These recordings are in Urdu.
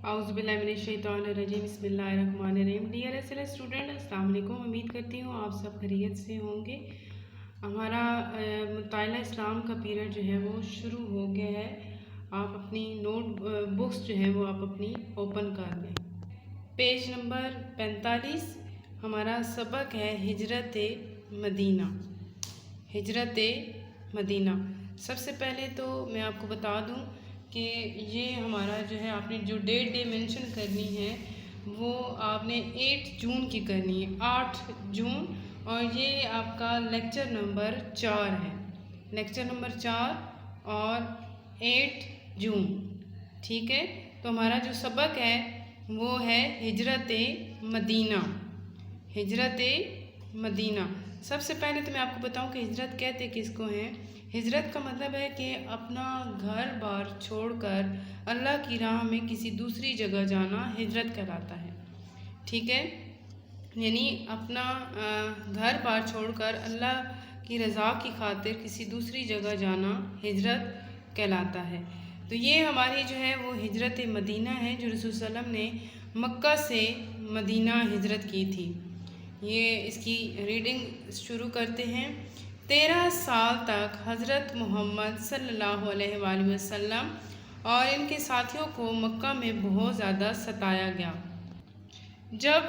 اعوذ باللہ من الشیطان الرجیم بسم اللہ الرحمن الرحیم۔ ڈیئر ایکسلنٹ اسٹوڈنٹ، السلام علیکم۔ امید کرتی ہوں آپ سب خیریت سے ہوں گے۔ ہمارا مطالعہ اسلام کا پیریڈ جو ہے وہ شروع ہو گیا ہے۔ آپ اپنی نوٹ بکس جو ہے وہ آپ اپنی اوپن کر لیں۔ پیج نمبر 45 ہمارا سبق ہے ہجرت مدینہ۔ ہجرت مدینہ۔ سب سے پہلے تو میں آپ کو بتا دوں کہ یہ ہمارا جو ہے آپ نے جو ڈیٹ مینشن کرنی ہے وہ آپ نے 8 جون کی کرنی ہے، 8 جون، اور یہ آپ کا لیکچر نمبر 4 ہے، لیکچر نمبر 4 اور 8 جون، ٹھیک ہے۔ تو ہمارا جو سبق ہے وہ ہے ہجرت مدینہ۔ ہجرت مدینہ۔ سب سے پہلے تو میں آپ کو بتاؤں کہ ہجرت کہتے کس کو ہیں۔ ہجرت کا مطلب ہے کہ اپنا گھر بار چھوڑ کر اللہ کی راہ میں کسی دوسری جگہ جانا ہجرت کہلاتا ہے، ٹھیک ہے۔ یعنی اپنا گھر بار چھوڑ کر اللہ کی رضا کی خاطر کسی دوسری جگہ جانا ہجرت کہلاتا ہے۔ تو یہ ہماری جو ہے وہ ہجرت مدینہ ہے جو رسول صلی اللہ علیہ وسلم نے مکہ سے مدینہ ہجرت کی تھی۔ یہ اس کی ریڈنگ شروع کرتے ہیں۔ 13 سال تک حضرت محمد صلی اللہ علیہ وآلہ وسلم اور ان کے ساتھیوں کو مکہ میں بہت زیادہ ستایا گیا۔ جب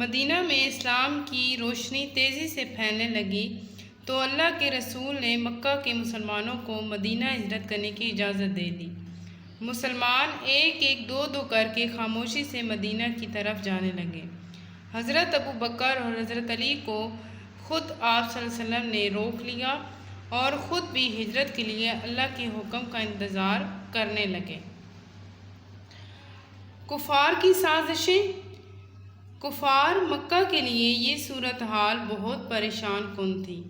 مدینہ میں اسلام کی روشنی تیزی سے پھیلنے لگی تو اللہ کے رسول نے مکہ کے مسلمانوں کو مدینہ ہجرت کرنے کی اجازت دے دی۔ مسلمان ایک ایک دو دو کر کے خاموشی سے مدینہ کی طرف جانے لگے۔ حضرت ابو بکر اور حضرت علی کو خود آپ صلی اللہ علیہ وسلم نے روک لیا اور خود بھی ہجرت کے لیے اللہ کے حکم کا انتظار کرنے لگے۔ کفار کی سازشیں۔ کفار مکہ کے لیے یہ صورتحال بہت پریشان کن تھی،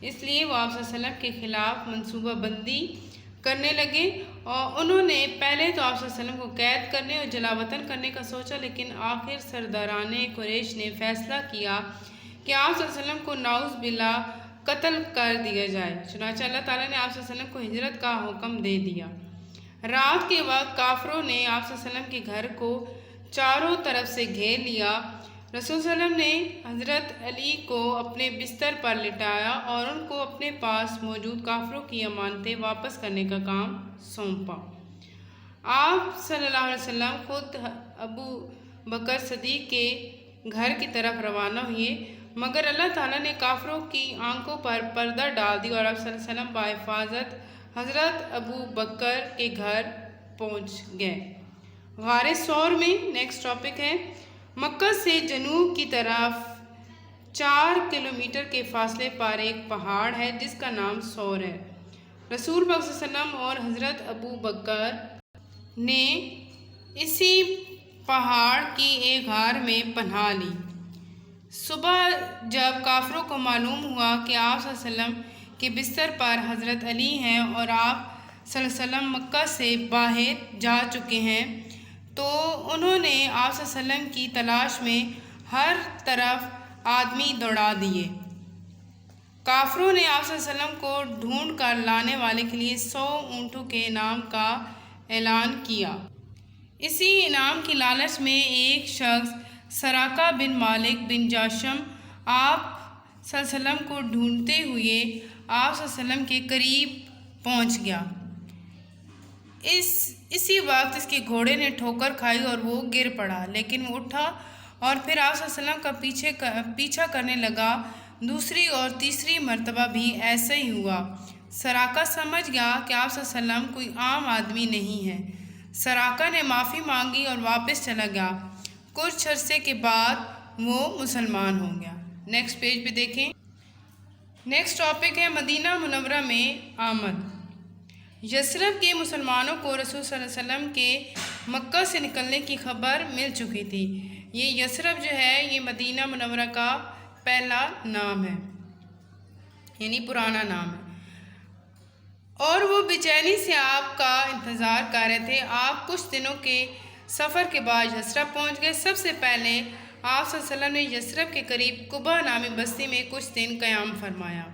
اس لیے وہ آپ صلی اللہ علیہ وسلم کے خلاف منصوبہ بندی کرنے لگے، اور انہوں نے پہلے تو آپ صلی اللہ علیہ وسلم کو قید کرنے اور جلا وطن کرنے کا سوچا، لیکن آخر سرداران قریش نے فیصلہ کیا کہ آپ صلی اللہ علیہ وسلم کو نعوذ باللہ قتل کر دیا جائے۔ چنانچہ اللہ تعالیٰ نے آپ صلی اللہ علیہ وسلم کو ہجرت کا حکم دے دیا۔ رات کے وقت کافروں نے آپ صلی اللہ علیہ وسلم کے گھر کو چاروں طرف سے گھیر لیا۔ رسول صلی اللہ علیہ وسلم نے حضرت علی کو اپنے بستر پر لٹایا اور ان کو اپنے پاس موجود کافروں کی امانتیں واپس کرنے کا کام سونپا۔ آپ صلی اللہ علیہ وسلم خود ابو بکر صدیق کے گھر کی طرف روانہ ہوئے، مگر اللہ تعالیٰ نے کافروں کی آنکھوں پر پردہ ڈال دی اور آپ صلی اللہ علیہ وسلم بحفاظت حضرت ابو بکر کے گھر پہنچ گئے۔ غار ثور میں نیکسٹ ٹاپک ہے۔ مکہ سے جنوب کی طرف 4 کلومیٹر کے فاصلے پر ایک پہاڑ ہے جس کا نام ثور ہے۔ رسول پاک صلی اللہ علیہ وسلم اور حضرت ابو بکر نے اسی پہاڑ کی ایک غار میں پناہ لی۔ صبح جب کافروں کو معلوم ہوا کہ آپ صلی اللہ علیہ وسلم کے بستر پر حضرت علی ہیں اور آپ صلی اللہ علیہ وسلم مکہ سے باہر جا چکے ہیں، تو انہوں نے آپ صلی اللہ علیہ وسلم کی تلاش میں ہر طرف آدمی دوڑا دیے۔ کافروں نے آپ صلی اللہ علیہ وسلم کو ڈھونڈ کر لانے والے کے لیے 100 اونٹوں کے انعام کا اعلان کیا۔ اسی انعام کی لالچ میں ایک شخص سراقہ بن مالک بن جاشم آپ صلی اللہ علیہ وسلم کو ڈھونڈتے ہوئے آپ صلی اللہ علیہ وسلم کے قریب پہنچ گیا۔ اسی وقت اس کے گھوڑے نے ٹھوکر کھائی اور وہ گر پڑا، لیکن وہ اٹھا اور پھر آپ صلی اللہ علیہ وسلم کا پیچھا کرنے لگا۔ دوسری اور تیسری مرتبہ بھی ایسا ہی ہوا۔ سراقہ سمجھ گیا کہ آپ صلی اللہ علیہ وسلم کوئی عام آدمی نہیں ہے۔ سراقہ نے معافی مانگی اور واپس چلا گیا۔ کچھ عرصے کے بعد وہ مسلمان ہو گیا۔ نیکسٹ پیج پہ دیکھیں۔ نیکسٹ ٹاپک ہے مدینہ منورہ میں آمد۔ یثرب کے مسلمانوں کو رسول صلی اللہ علیہ وسلم کے مکہ سے نکلنے کی خبر مل چکی تھی۔ یہ یثرب جو ہے یہ مدینہ منورہ کا پہلا نام ہے، یعنی پرانا نام ہے، اور وہ بے چینی سے آپ کا انتظار کر رہے تھے۔ آپ کچھ دنوں کے سفر کے بعد یثرب پہنچ گئے۔ سب سے پہلے آپ صلی اللہ علیہ وسلم نے یثرب کے قریب قباء نامی بستی میں کچھ دن قیام فرمایا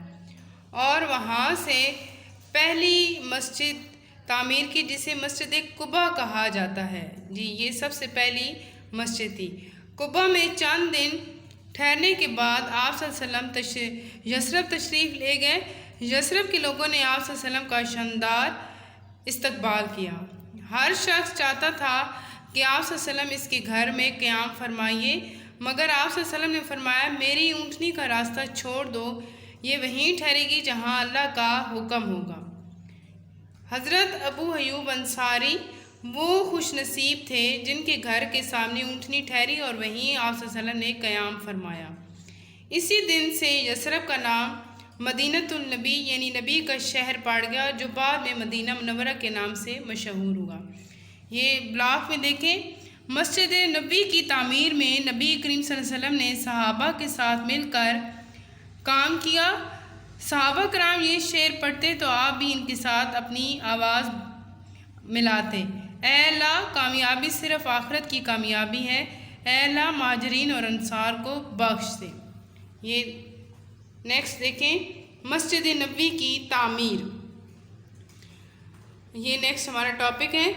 اور وہاں سے پہلی مسجد تعمیر کی جسے مسجد قباء کہا جاتا ہے۔ جی یہ سب سے پہلی مسجد تھی۔ قباء میں چند دن ٹھہرنے کے بعد آپ صلی اللہ علیہ وسلم یثرب تشریف لے گئے۔ یثرب کے لوگوں نے آپ صلی اللہ علیہ وسلم کا شاندار استقبال کیا۔ ہر شخص چاہتا تھا کہ آپ صلی اللہ علیہ وسلم اس کے گھر میں قیام فرمائیے، مگر آپ صلی اللہ علیہ وسلم نے فرمایا میری اونٹنی کا راستہ چھوڑ دو، یہ وہیں ٹھہرے گی جہاں اللہ کا حکم ہوگا۔ حضرت ابو ایوب انصاری وہ خوش نصیب تھے جن کے گھر کے سامنے اونٹنی ٹھہری اور وہیں آپ صلی اللہ علیہ وسلم نے قیام فرمایا۔ اسی دن سے یثرب کا نام مدینۃ النبی یعنی نبی کا شہر پڑ گیا، جو بعد میں مدینہ منورہ کے نام سے مشہور ہوا۔ یہ بلاک میں دیکھیں، مسجد نبی کی تعمیر میں نبی کریم صلی اللہ علیہ وسلم نے صحابہ کے ساتھ مل کر کام کیا۔ صحابہ کرام یہ شعر پڑھتے تو آپ بھی ان کے ساتھ اپنی آواز ملاتے، اے اللہ کامیابی صرف آخرت کی کامیابی ہے، اے اللہ مہاجرین اور انصار کو بخش دے۔ یہ نیکسٹ دیکھیں، مسجد نبوی کی تعمیر، یہ نیکسٹ ہمارا ٹاپک ہے۔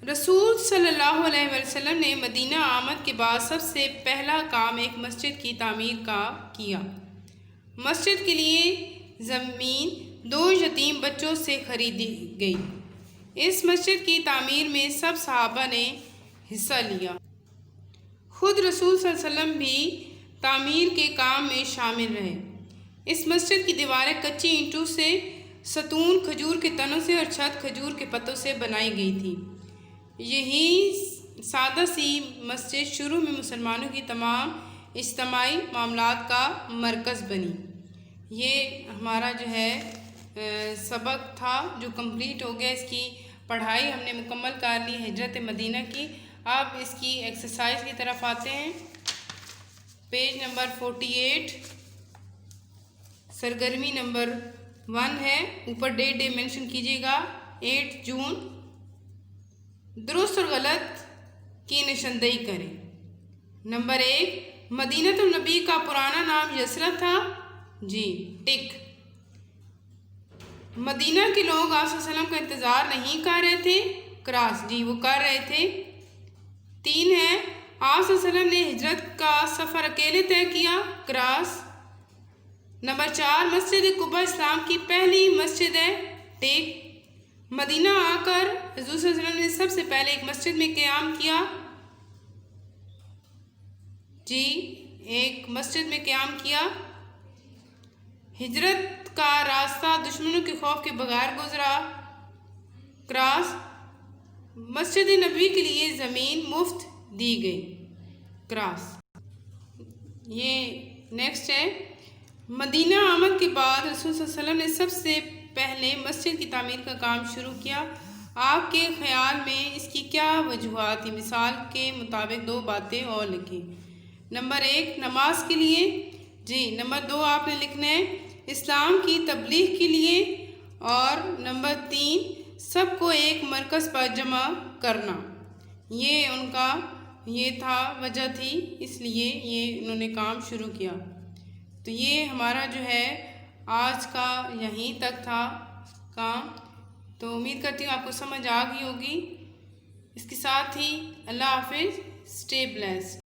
رسول صلی اللہ علیہ وسلم نے مدینہ آمد کے بعد سب سے پہلا کام ایک مسجد کی تعمیر کا کیا۔ مسجد کے لیے زمین 2 یتیم بچوں سے خریدی گئی۔ اس مسجد کی تعمیر میں سب صحابہ نے حصہ لیا۔ خود رسول صلی اللہ علیہ وسلم بھی تعمیر کے کام میں شامل رہے۔ اس مسجد کی دیواریں کچی اینٹوں سے، ستون کھجور کے تنوں سے اور چھت کھجور کے پتوں سے بنائی گئی تھی۔ یہی سادہ سی مسجد شروع میں مسلمانوں کی تمام اجتماعی معاملات کا مرکز بنی۔ یہ ہمارا جو ہے سبق تھا جو کمپلیٹ ہو گیا، اس کی پڑھائی ہم نے مکمل کر لی ہجرت مدینہ کی۔ اب اس کی ایکسرسائز کی طرف آتے ہیں۔ پیج نمبر 48، سرگرمی نمبر 1 ہے، اوپر ڈے مینشن کیجیے گا 8 جون۔ درست اور غلط کی نشاندہی کریں۔ نمبر 1، مدینۃ النبی کا پرانا نام یثرب تھا، جی ٹک۔ مدینہ کے لوگ آپ صلی اللہ علیہ وسلم کا انتظار نہیں کر رہے تھے، کراس، جی وہ کر رہے تھے۔ 3 ہے، آپ صلی اللہ علیہ وسلم نے ہجرت کا سفر اکیلے طے کیا، کراس۔ نمبر 4، مسجد قباء اسلام کی پہلی مسجد ہے، ٹک۔ مدینہ آ کر حضور صلی اللہ علیہ وسلم نے سب سے پہلے ایک مسجد میں قیام کیا، جی ایک مسجد میں قیام کیا۔ ہجرت کا راستہ دشمنوں کے خوف کے بغیر گزرا، کراس۔ مسجد نبوی کے لیے زمین مفت دی گئی، کراس۔ یہ نیکسٹ ہے، مدینہ آمد کے بعد رسول صلی اللہ علیہ وسلم نے سب سے پہلے مسجد کی تعمیر کا کام شروع کیا۔ آپ کے خیال میں اس کی کیا وجوہات ہیں؟ مثال کے مطابق 2 باتیں اور لکھیں۔ نمبر 1، نماز کے لیے، جی۔ نمبر 2 آپ نے لکھنا ہے اسلام کی تبلیغ کے لیے، اور نمبر 3 سب کو ایک مرکز پر جمع کرنا۔ یہ ان کا یہ تھا، وجہ تھی، اس لیے یہ انہوں نے کام شروع کیا۔ تو یہ ہمارا جو ہے آج کا یہیں تک تھا کام۔ تو امید کرتی ہوں آپ کو سمجھ آ گئی ہوگی۔ اس کے ساتھ ہی اللہ حافظ، اسٹے بلیسڈ۔